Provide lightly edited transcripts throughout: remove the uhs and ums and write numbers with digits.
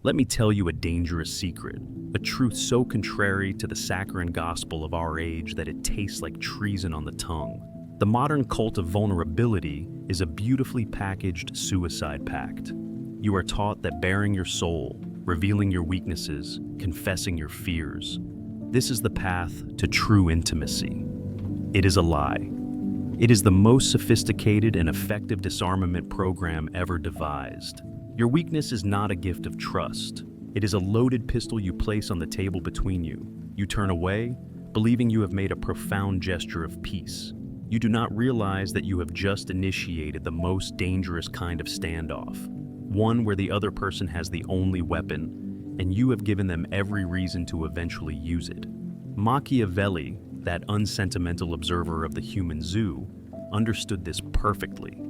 Let me tell you a dangerous secret, a truth so contrary to the saccharine gospel of our age that it tastes like treason on the tongue. The modern cult of vulnerability is a beautifully packaged suicide pact. You are taught that baring your soul, revealing your weaknesses, confessing your fears, this is the path to true intimacy. It is a lie. It is the most sophisticated and effective disarmament program ever devised. Your weakness is not a gift of trust. It is a loaded pistol you place on the table between you. You turn away, believing you have made a profound gesture of peace. You do not realize that you have just initiated the most dangerous kind of standoff, one where the other person has the only weapon, and you have given them every reason to eventually use it. Machiavelli, that unsentimental observer of the human zoo, understood this perfectly.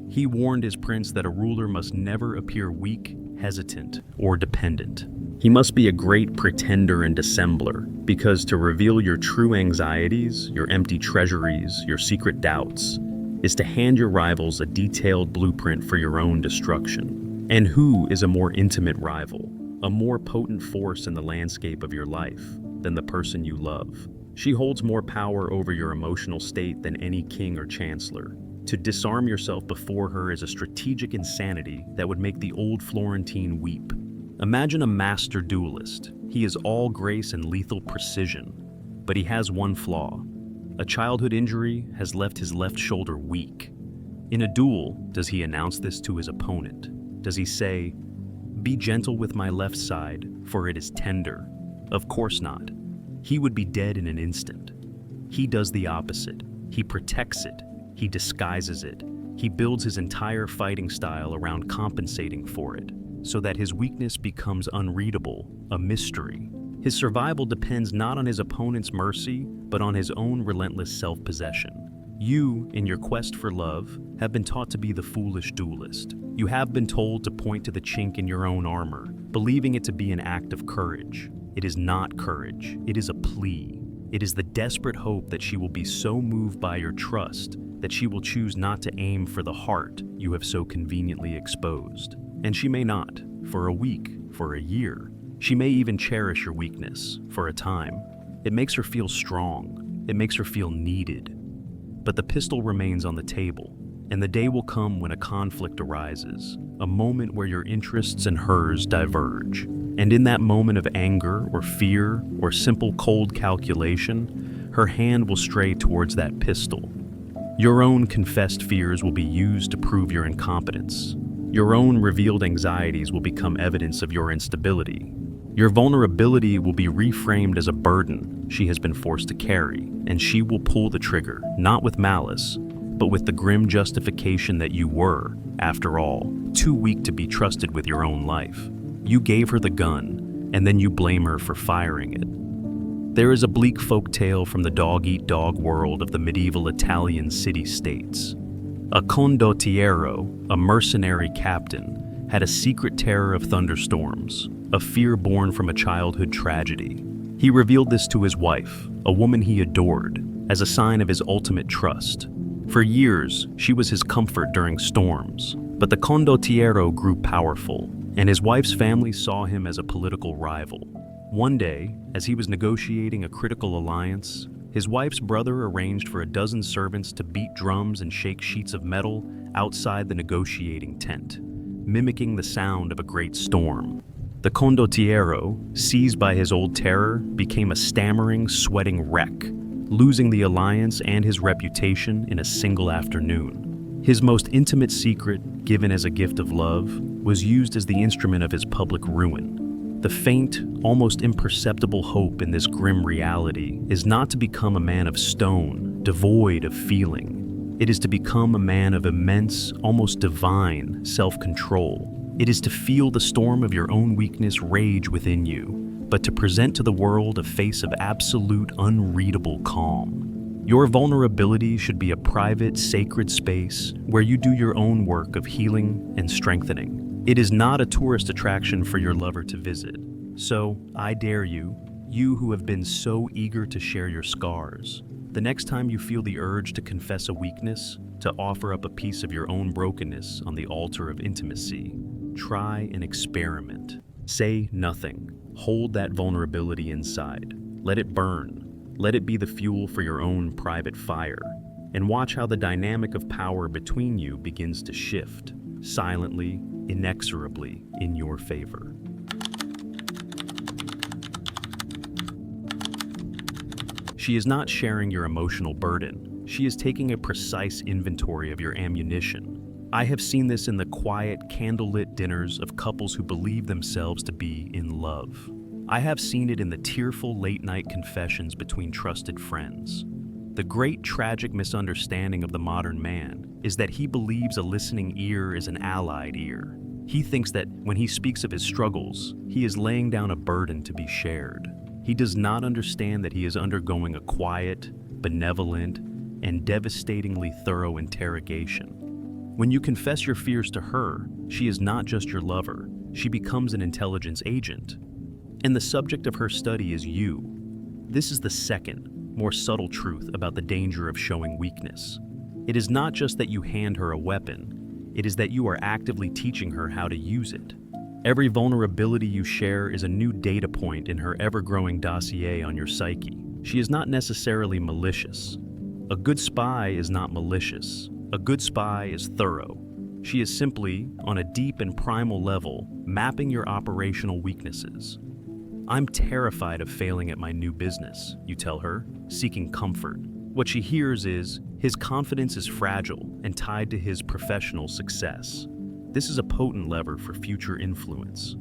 He warned his prince that a ruler must never appear weak, hesitant, or dependent. He must be a great pretender and dissembler, because to reveal your true anxieties, your empty treasuries, your secret doubts, is to hand your rivals a detailed blueprint for your own destruction. And who is a more intimate rival, a more potent force in the landscape of your life than the person you love? She holds more power over your emotional state than any king or chancellor. To disarm yourself before her is a strategic insanity that would make the old Florentine weep. Imagine a master duelist. He is all grace and lethal precision, but he has one flaw. A childhood injury has left his left shoulder weak. In a duel, does he announce this to his opponent? Does he say, "Be gentle with my left side, for it is tender"? Of course not. He would be dead in an instant. He does the opposite. He protects it. He disguises it. He builds his entire fighting style around compensating for it, so that his weakness becomes unreadable, a mystery. His survival depends not on his opponent's mercy, but on his own relentless self-possession. You, in your quest for love, have been taught to be the foolish duelist. You have been told to point to the chink in your own armor, believing it to be an act of courage. It is not courage, it is a plea. It is the desperate hope that she will be so moved by your trust that she will choose not to aim for the heart you have so conveniently exposed. And she may not, for a week, for a year. She may even cherish your weakness, for a time. It makes her feel strong. It makes her feel needed. But the pistol remains on the table, and the day will come when a conflict arises, a moment where your interests and hers diverge. And in that moment of anger or fear or simple cold calculation, her hand will stray towards that pistol. Your own confessed fears will be used to prove your incompetence. Your own revealed anxieties will become evidence of your instability. Your vulnerability will be reframed as a burden she has been forced to carry, and she will pull the trigger, not with malice, but with the grim justification that you were, after all, too weak to be trusted with your own life. You gave her the gun, and then you blame her for firing it. There is a bleak folk tale from the dog-eat-dog world of the medieval Italian city-states. A condottiero, a mercenary captain, had a secret terror of thunderstorms, a fear born from a childhood tragedy. He revealed this to his wife, a woman he adored, as a sign of his ultimate trust. For years, she was his comfort during storms, but the condottiero grew powerful, and his wife's family saw him as a political rival. One day, as he was negotiating a critical alliance, his wife's brother arranged for a dozen servants to beat drums and shake sheets of metal outside the negotiating tent, mimicking the sound of a great storm. The condottiero, seized by his old terror, became a stammering, sweating wreck, losing the alliance and his reputation in a single afternoon. His most intimate secret, given as a gift of love, was used as the instrument of his public ruin. The faint, almost imperceptible hope in this grim reality is not to become a man of stone, devoid of feeling. It is to become a man of immense, almost divine self-control. It is to feel the storm of your own weakness rage within you, but to present to the world a face of absolute, unreadable calm. Your vulnerability should be a private, sacred space where you do your own work of healing and strengthening. It is not a tourist attraction for your lover to visit. So, I dare you, you who have been so eager to share your scars, the next time you feel the urge to confess a weakness, to offer up a piece of your own brokenness on the altar of intimacy, try an experiment. Say nothing. Hold that vulnerability inside. Let it burn. Let it be the fuel for your own private fire. And watch how the dynamic of power between you begins to shift, silently, inexorably, in your favor. She is not sharing your emotional burden. She is taking a precise inventory of your ammunition. I have seen this in the quiet, candlelit dinners of couples who believe themselves to be in love. I have seen it in the tearful late-night confessions between trusted friends. The great tragic misunderstanding of the modern man is that he believes a listening ear is an allied ear. He thinks that when he speaks of his struggles, he is laying down a burden to be shared. He does not understand that he is undergoing a quiet, benevolent, and devastatingly thorough interrogation. When you confess your fears to her, she is not just your lover, she becomes an intelligence agent. And the subject of her study is you. This is the second, more subtle truth about the danger of showing weakness. It is not just that you hand her a weapon, it is that you are actively teaching her how to use it. Every vulnerability you share is a new data point in her ever-growing dossier on your psyche. She is not necessarily malicious. A good spy is not malicious. A good spy is thorough. She is simply, on a deep and primal level, mapping your operational weaknesses. I'm terrified of failing at my new business, you tell her, seeking comfort. What she hears is, his confidence is fragile and tied to his professional success. This is a potent lever for future influence.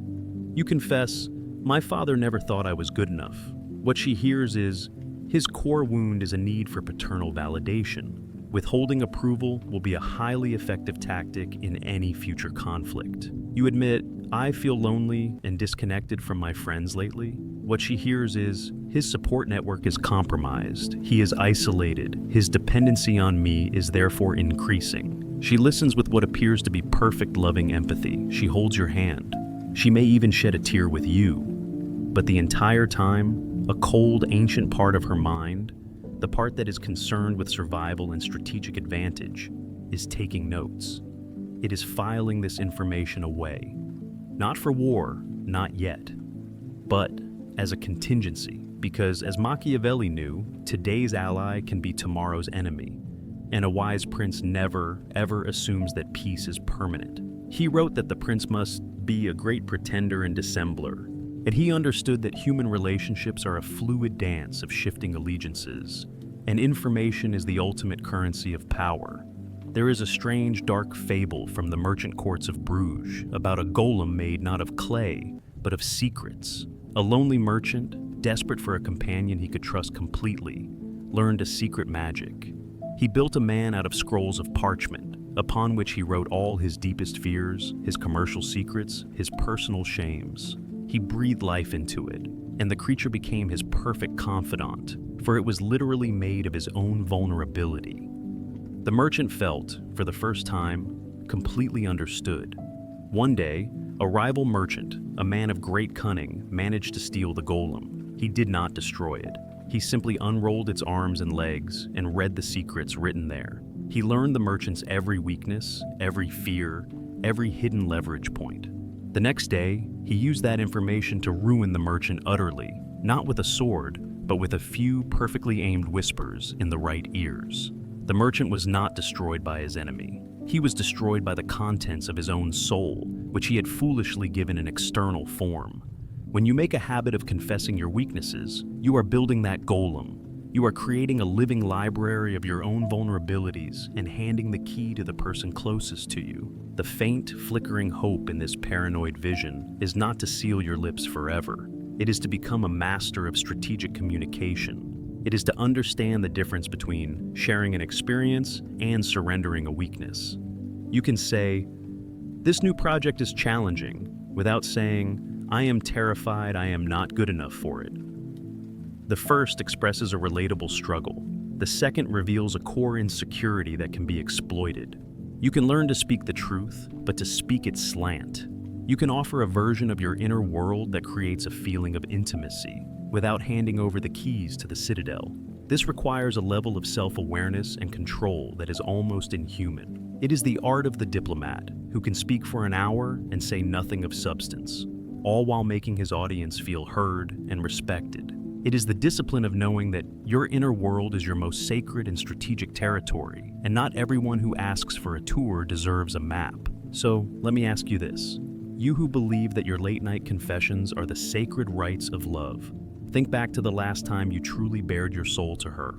You confess, my father never thought I was good enough. What she hears is, his core wound is a need for paternal validation. Withholding approval will be a highly effective tactic in any future conflict. You admit, I feel lonely and disconnected from my friends lately. What she hears is, his support network is compromised. He is isolated. His dependency on me is therefore increasing. She listens with what appears to be perfect loving empathy. She holds your hand. She may even shed a tear with you. But the entire time, a cold, ancient part of her mind, the part that is concerned with survival and strategic advantage, is taking notes. It is filing this information away. Not for war, not yet, but as a contingency, because as Machiavelli knew, today's ally can be tomorrow's enemy, and a wise prince never, ever assumes that peace is permanent. He wrote that the prince must be a great pretender and dissembler, and he understood that human relationships are a fluid dance of shifting allegiances, and information is the ultimate currency of power. There is a strange, dark fable from the merchant courts of Bruges about a golem made not of clay, but of secrets. A lonely merchant, desperate for a companion he could trust completely, learned a secret magic. He built a man out of scrolls of parchment, upon which he wrote all his deepest fears, his commercial secrets, his personal shames. He breathed life into it, and the creature became his perfect confidant, for it was literally made of his own vulnerability. The merchant felt, for the first time, completely understood. One day, a rival merchant, a man of great cunning, managed to steal the golem. He did not destroy it. He simply unrolled its arms and legs and read the secrets written there. He learned the merchant's every weakness, every fear, every hidden leverage point. The next day, he used that information to ruin the merchant utterly, not with a sword, but with a few perfectly aimed whispers in the right ears. The merchant was not destroyed by his enemy. He was destroyed by the contents of his own soul, which he had foolishly given an external form. When you make a habit of confessing your weaknesses, you are building that golem. You are creating a living library of your own vulnerabilities and handing the key to the person closest to you. The faint, flickering hope in this paranoid vision is not to seal your lips forever. It is to become a master of strategic communication. It is to understand the difference between sharing an experience and surrendering a weakness. You can say, "This new project is challenging," without saying, "I am terrified I am not good enough for it." The first expresses a relatable struggle. The second reveals a core insecurity that can be exploited. You can learn to speak the truth, but to speak it slant. You can offer a version of your inner world that creates a feeling of intimacy, without handing over the keys to the citadel. This requires a level of self-awareness and control that is almost inhuman. It is the art of the diplomat, who can speak for an hour and say nothing of substance, all while making his audience feel heard and respected. It is the discipline of knowing that your inner world is your most sacred and strategic territory, and not everyone who asks for a tour deserves a map. So, let me ask you this. You who believe that your late-night confessions are the sacred rites of love, think back to the last time you truly bared your soul to her.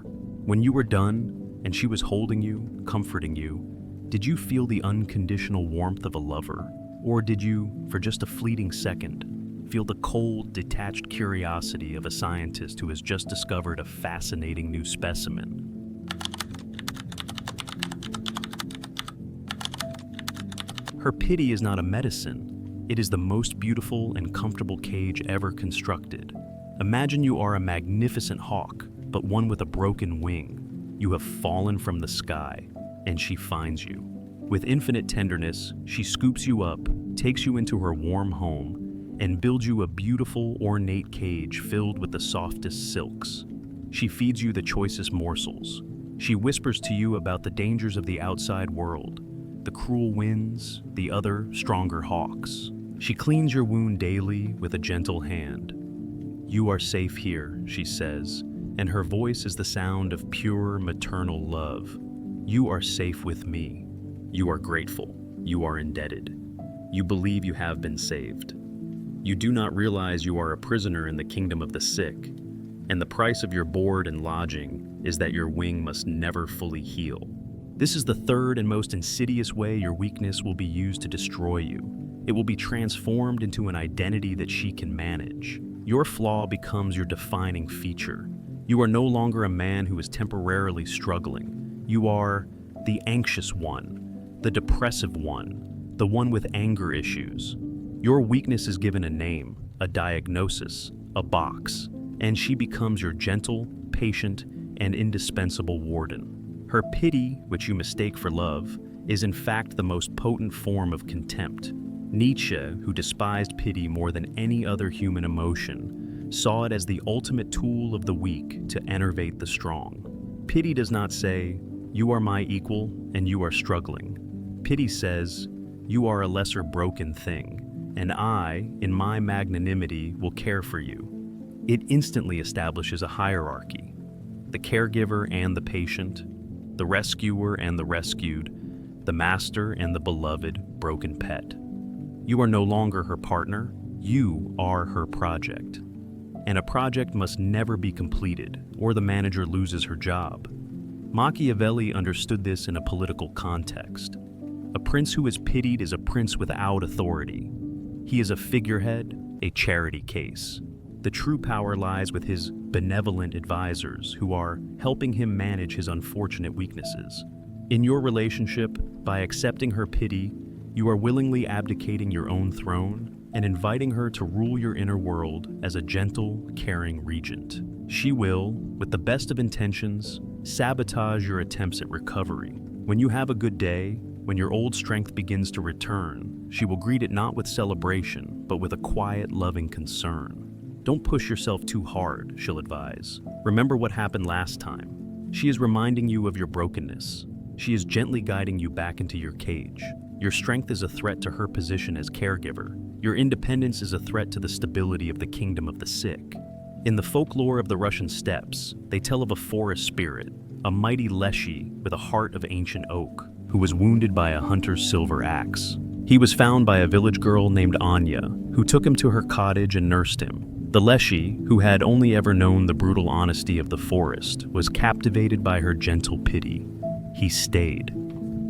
When you were done, and she was holding you, comforting you, did you feel the unconditional warmth of a lover? Or did you, for just a fleeting second, feel the cold, detached curiosity of a scientist who has just discovered a fascinating new specimen? Her pity is not a medicine. It is the most beautiful and comfortable cage ever constructed. Imagine you are a magnificent hawk, but one with a broken wing. You have fallen from the sky, and she finds you. With infinite tenderness, she scoops you up, takes you into her warm home, and builds you a beautiful, ornate cage filled with the softest silks. She feeds you the choicest morsels. She whispers to you about the dangers of the outside world, the cruel winds, the other, stronger hawks. She cleans your wound daily with a gentle hand. "You are safe here," she says, and her voice is the sound of pure maternal love. "You are safe with me." You are grateful. You are indebted. You believe you have been saved. You do not realize you are a prisoner in the kingdom of the sick, and the price of your board and lodging is that your wing must never fully heal. This is the third and most insidious way your weakness will be used to destroy you. It will be transformed into an identity that she can manage. Your flaw becomes your defining feature. You are no longer a man who is temporarily struggling. You are the anxious one, the depressive one, the one with anger issues. Your weakness is given a name, a diagnosis, a box, and she becomes your gentle, patient, and indispensable warden. Her pity, which you mistake for love, is in fact the most potent form of contempt. Nietzsche, who despised pity more than any other human emotion, saw it as the ultimate tool of the weak to enervate the strong. Pity does not say, "You are my equal and you are struggling." Pity says, "You are a lesser broken thing, and I, in my magnanimity, will care for you." It instantly establishes a hierarchy: the caregiver and the patient, the rescuer and the rescued, the master and the beloved broken pet. You are no longer her partner, you are her project. And a project must never be completed, or the manager loses her job. Machiavelli understood this in a political context. A prince who is pitied is a prince without authority. He is a figurehead, a charity case. The true power lies with his benevolent advisors who are helping him manage his unfortunate weaknesses. In your relationship, by accepting her pity, you are willingly abdicating your own throne and inviting her to rule your inner world as a gentle, caring regent. She will, with the best of intentions, sabotage your attempts at recovery. When you have a good day, when your old strength begins to return, she will greet it not with celebration, but with a quiet, loving concern. Don't push yourself too hard, she'll advise. Remember what happened last time. She is reminding you of your brokenness. She is gently guiding you back into your cage. Your strength is a threat to her position as caregiver. Your independence is a threat to the stability of the kingdom of the sick. In the folklore of the Russian steppes, they tell of a forest spirit, a mighty leshy with a heart of ancient oak, who was wounded by a hunter's silver axe. He was found by a village girl named Anya, who took him to her cottage and nursed him. The leshy, who had only ever known the brutal honesty of the forest, was captivated by her gentle pity. He stayed.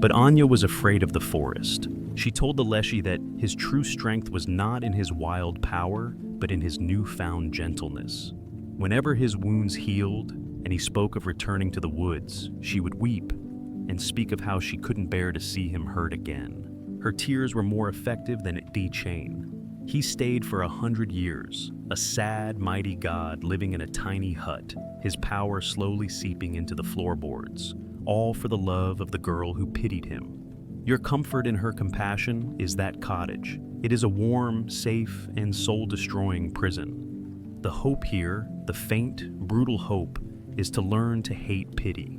But Anya was afraid of the forest. She told the leshy that his true strength was not in his wild power, but in his newfound gentleness. Whenever his wounds healed, and he spoke of returning to the woods, she would weep and speak of how she couldn't bear to see him hurt again. Her tears were more effective than a chain. He stayed for 100 years, a sad, mighty god living in a tiny hut, his power slowly seeping into the floorboards, all for the love of the girl who pitied him. Your comfort in her compassion is that cottage. It is a warm, safe, and soul-destroying prison. The hope here, the faint, brutal hope, is to learn to hate pity.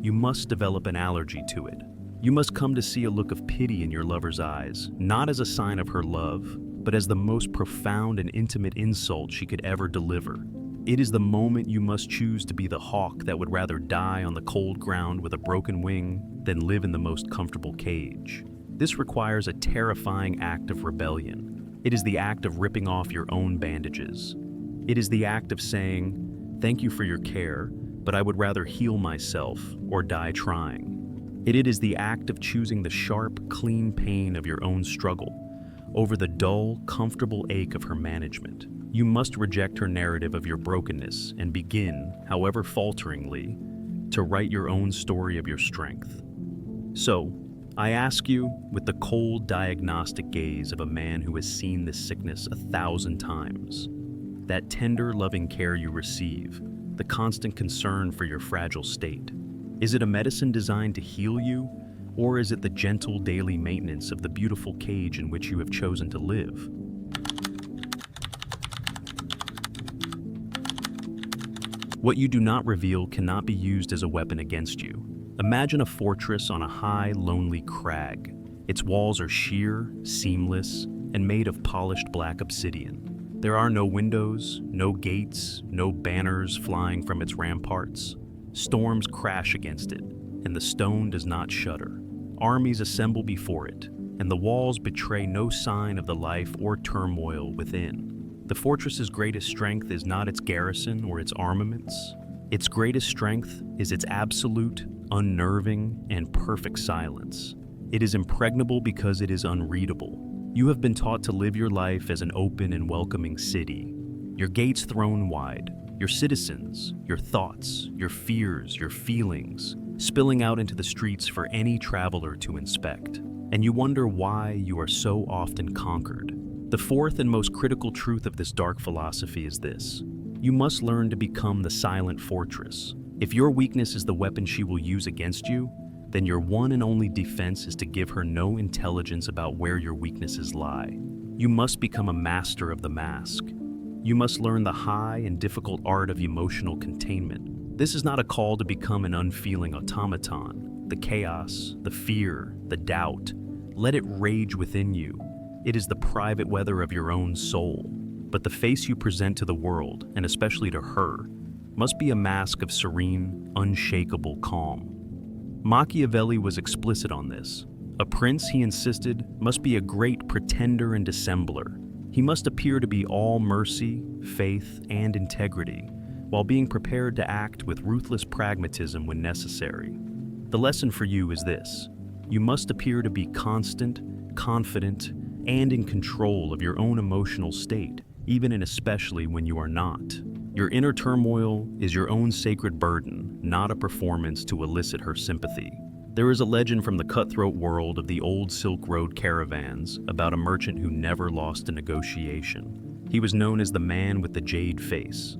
You must develop an allergy to it. You must come to see a look of pity in your lover's eyes, not as a sign of her love, but as the most profound and intimate insult she could ever deliver. It is the moment you must choose to be the hawk that would rather die on the cold ground with a broken wing than live in the most comfortable cage. This requires a terrifying act of rebellion. It is the act of ripping off your own bandages. It is the act of saying, "Thank you for your care, but I would rather heal myself or die trying." It is the act of choosing the sharp, clean pain of your own struggle over the dull, comfortable ache of her management. You must reject her narrative of your brokenness and begin, however falteringly, to write your own story of your strength. So, I ask you, with the cold, diagnostic gaze of a man who has seen this sickness 1,000 times, that tender, loving care you receive, the constant concern for your fragile state, is it a medicine designed to heal you, or is it the gentle daily maintenance of the beautiful cage in which you have chosen to live? What you do not reveal cannot be used as a weapon against you. Imagine a fortress on a high, lonely crag. Its walls are sheer, seamless, and made of polished black obsidian. There are no windows, no gates, no banners flying from its ramparts. Storms crash against it, and the stone does not shudder. Armies assemble before it, and the walls betray no sign of the life or turmoil within. The fortress's greatest strength is not its garrison or its armaments. Its greatest strength is its absolute, unnerving, and perfect silence. It is impregnable because it is unreadable. You have been taught to live your life as an open and welcoming city, your gates thrown wide, your citizens, your thoughts, your fears, your feelings, spilling out into the streets for any traveler to inspect. And you wonder why you are so often conquered. The fourth and most critical truth of this dark philosophy is this: you must learn to become the silent fortress. If your weakness is the weapon she will use against you, then your one and only defense is to give her no intelligence about where your weaknesses lie. You must become a master of the mask. You must learn the high and difficult art of emotional containment. This is not a call to become an unfeeling automaton. The chaos, the fear, the doubt, let it rage within you. It is the private weather of your own soul. But the face you present to the world, and especially to her, must be a mask of serene, unshakable calm. Machiavelli was explicit on this. A prince, he insisted, must be a great pretender and dissembler. He must appear to be all mercy, faith, and integrity, while being prepared to act with ruthless pragmatism when necessary. The lesson for you is this: you must appear to be constant, confident, and in control of your own emotional state, even and especially when you are not. Your inner turmoil is your own sacred burden, not a performance to elicit her sympathy. There is a legend from the cutthroat world of the old Silk Road caravans about a merchant who never lost a negotiation. He was known as the man with the jade face.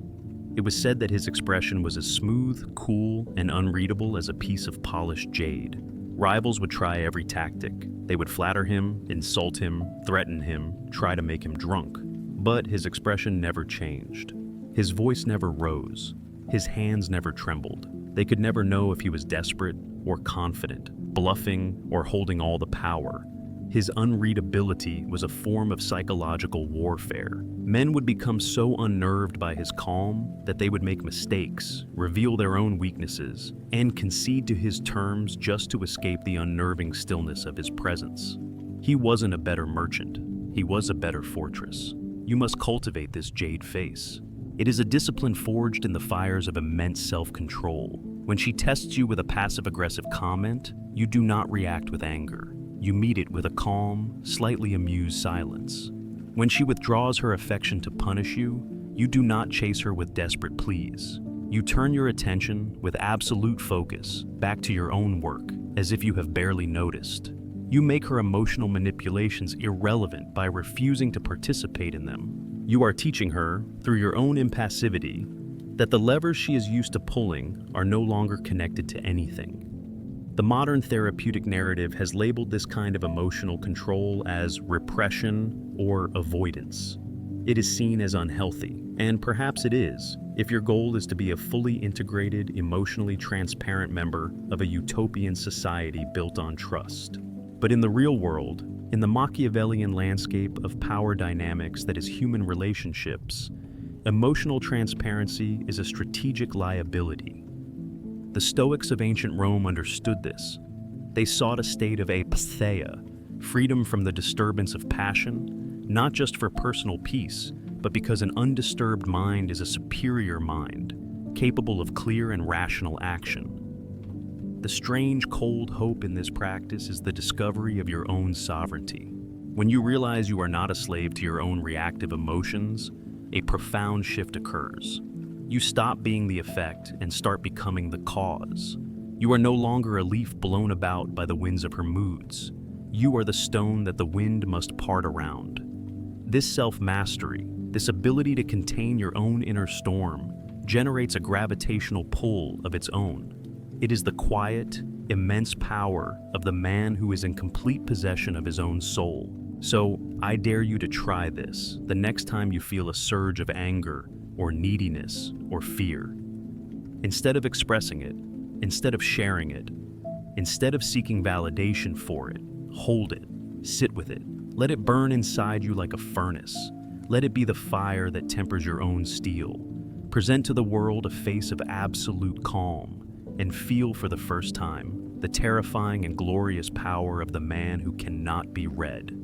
It was said that his expression was as smooth, cool, and unreadable as a piece of polished jade. Rivals would try every tactic. They would flatter him, insult him, threaten him, try to make him drunk. But his expression never changed. His voice never rose. His hands never trembled. They could never know if he was desperate or confident, bluffing or holding all the power. His unreadability was a form of psychological warfare. Men would become so unnerved by his calm that they would make mistakes, reveal their own weaknesses, and concede to his terms just to escape the unnerving stillness of his presence. He wasn't a better merchant. He was a better fortress. You must cultivate this jade face. It is a discipline forged in the fires of immense self-control. When she tests you with a passive-aggressive comment, you do not react with anger. You meet it with a calm, slightly amused silence. When she withdraws her affection to punish you, you do not chase her with desperate pleas. You turn your attention, with absolute focus, back to your own work, as if you have barely noticed. You make her emotional manipulations irrelevant by refusing to participate in them. You are teaching her, through your own impassivity, that the levers she is used to pulling are no longer connected to anything. The modern therapeutic narrative has labeled this kind of emotional control as repression or avoidance. It is seen as unhealthy, and perhaps it is, if your goal is to be a fully integrated, emotionally transparent member of a utopian society built on trust. But in the real world, in the Machiavellian landscape of power dynamics that is human relationships, emotional transparency is a strategic liability. The Stoics of ancient Rome understood this. They sought a state of apatheia, freedom from the disturbance of passion, not just for personal peace, but because an undisturbed mind is a superior mind, capable of clear and rational action. The strange, cold hope in this practice is the discovery of your own sovereignty. When you realize you are not a slave to your own reactive emotions, a profound shift occurs. You stop being the effect and start becoming the cause. You are no longer a leaf blown about by the winds of her moods. You are the stone that the wind must part around. This self-mastery, this ability to contain your own inner storm, generates a gravitational pull of its own. It is the quiet, immense power of the man who is in complete possession of his own soul. So, I dare you to try this the next time you feel a surge of anger or neediness or fear. Instead of expressing it, instead of sharing it, instead of seeking validation for it, hold it, sit with it. Let it burn inside you like a furnace. Let it be the fire that tempers your own steel. Present to the world a face of absolute calm, and feel for the first time the terrifying and glorious power of the man who cannot be read.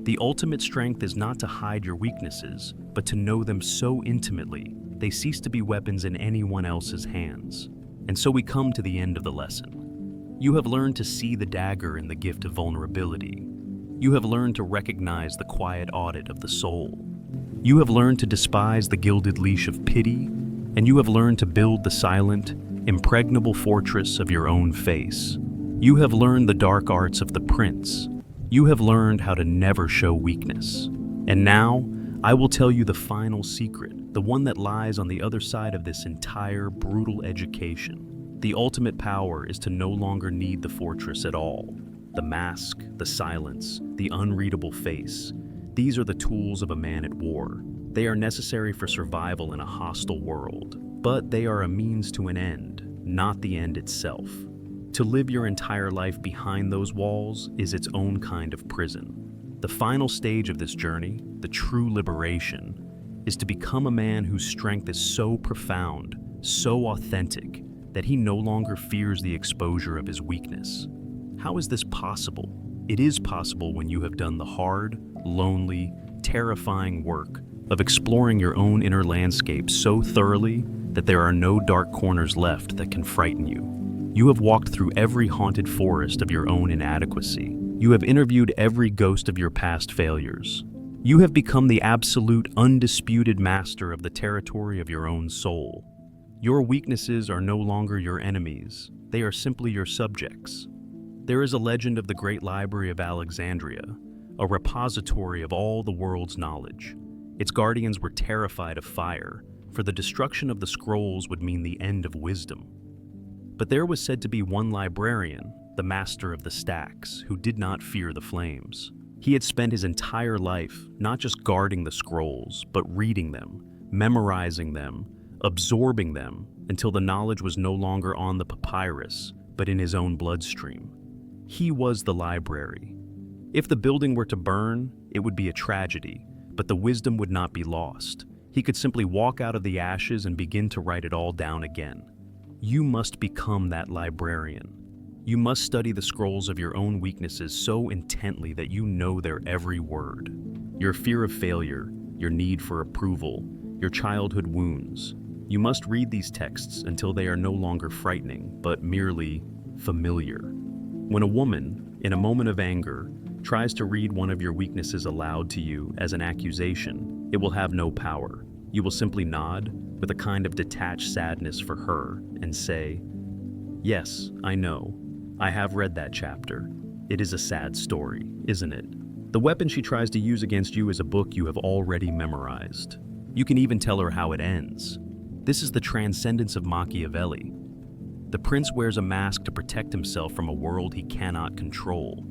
The ultimate strength is not to hide your weaknesses, but to know them so intimately they cease to be weapons in anyone else's hands. And so we come to the end of the lesson. You have learned to see the dagger in the gift of vulnerability. You have learned to recognize the quiet audit of the soul. You have learned to despise the gilded leash of pity, and you have learned to build the silent, impregnable fortress of your own face. You have learned the dark arts of the prince. You have learned how to never show weakness. And now, I will tell you the final secret, the one that lies on the other side of this entire brutal education. The ultimate power is to no longer need the fortress at all. The mask, the silence, the unreadable face. These are the tools of a man at war. They are necessary for survival in a hostile world, but they are a means to an end, not the end itself. To live your entire life behind those walls is its own kind of prison. The final stage of this journey, the true liberation, is to become a man whose strength is so profound, so authentic, that he no longer fears the exposure of his weakness. How is this possible? It is possible when you have done the hard, lonely, terrifying work of exploring your own inner landscape so thoroughly that there are no dark corners left that can frighten you. You have walked through every haunted forest of your own inadequacy. You have interviewed every ghost of your past failures. You have become the absolute, undisputed master of the territory of your own soul. Your weaknesses are no longer your enemies. They are simply your subjects. There is a legend of the Great Library of Alexandria, a repository of all the world's knowledge. Its guardians were terrified of fire, for the destruction of the scrolls would mean the end of wisdom. But there was said to be one librarian, the master of the stacks, who did not fear the flames. He had spent his entire life not just guarding the scrolls, but reading them, memorizing them, absorbing them, until the knowledge was no longer on the papyrus, but in his own bloodstream. He was the library. If the building were to burn, it would be a tragedy, but the wisdom would not be lost. He could simply walk out of the ashes and begin to write it all down again. You must become that librarian. You must study the scrolls of your own weaknesses so intently that you know their every word. Your fear of failure, your need for approval, your childhood wounds. You must read these texts until they are no longer frightening, but merely familiar. When a woman, in a moment of anger, tries to read one of your weaknesses aloud to you as an accusation, it will have no power. You will simply nod with a kind of detached sadness for her and say, "Yes, I know. I have read that chapter. It is a sad story, isn't it?" The weapon she tries to use against you is a book you have already memorized. You can even tell her how it ends. This is the transcendence of Machiavelli. The prince wears a mask to protect himself from a world he cannot control.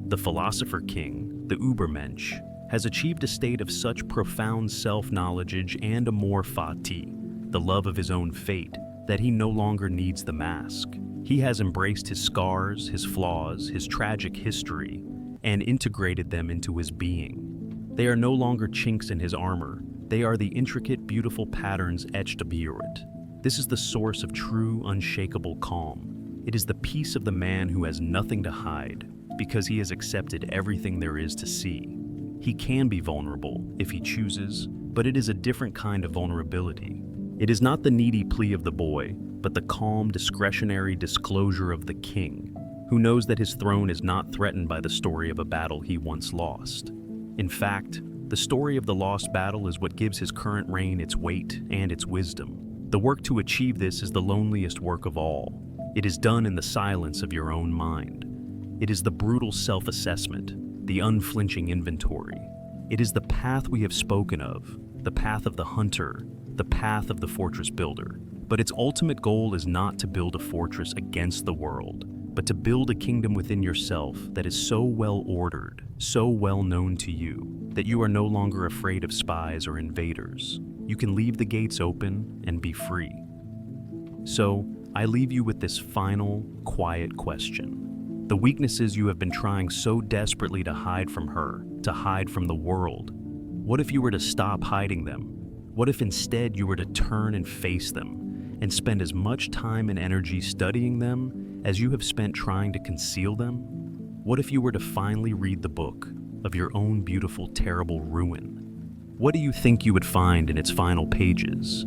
The philosopher king, the Übermensch, has achieved a state of such profound self-knowledge and amor fati, the love of his own fate, that he no longer needs the mask. He has embraced his scars, his flaws, his tragic history, and integrated them into his being. They are no longer chinks in his armor. They are the intricate, beautiful patterns etched above it. This is the source of true, unshakable calm. It is the peace of the man who has nothing to hide, because he has accepted everything there is to see. He can be vulnerable, if he chooses, but it is a different kind of vulnerability. It is not the needy plea of the boy, but the calm, discretionary disclosure of the king, who knows that his throne is not threatened by the story of a battle he once lost. In fact, the story of the lost battle is what gives his current reign its weight and its wisdom. The work to achieve this is the loneliest work of all. It is done in the silence of your own mind. It is the brutal self-assessment, the unflinching inventory. It is the path we have spoken of, the path of the hunter, the path of the fortress builder. But its ultimate goal is not to build a fortress against the world, but to build a kingdom within yourself that is so well ordered, so well known to you, that you are no longer afraid of spies or invaders. You can leave the gates open and be free. So, I leave you with this final, quiet question. The weaknesses you have been trying so desperately to hide from her, to hide from the world, what if you were to stop hiding them? What if instead you were to turn and face them, and spend as much time and energy studying them as you have spent trying to conceal them? What if you were to finally read the book of your own beautiful, terrible ruin? What do you think you would find in its final pages?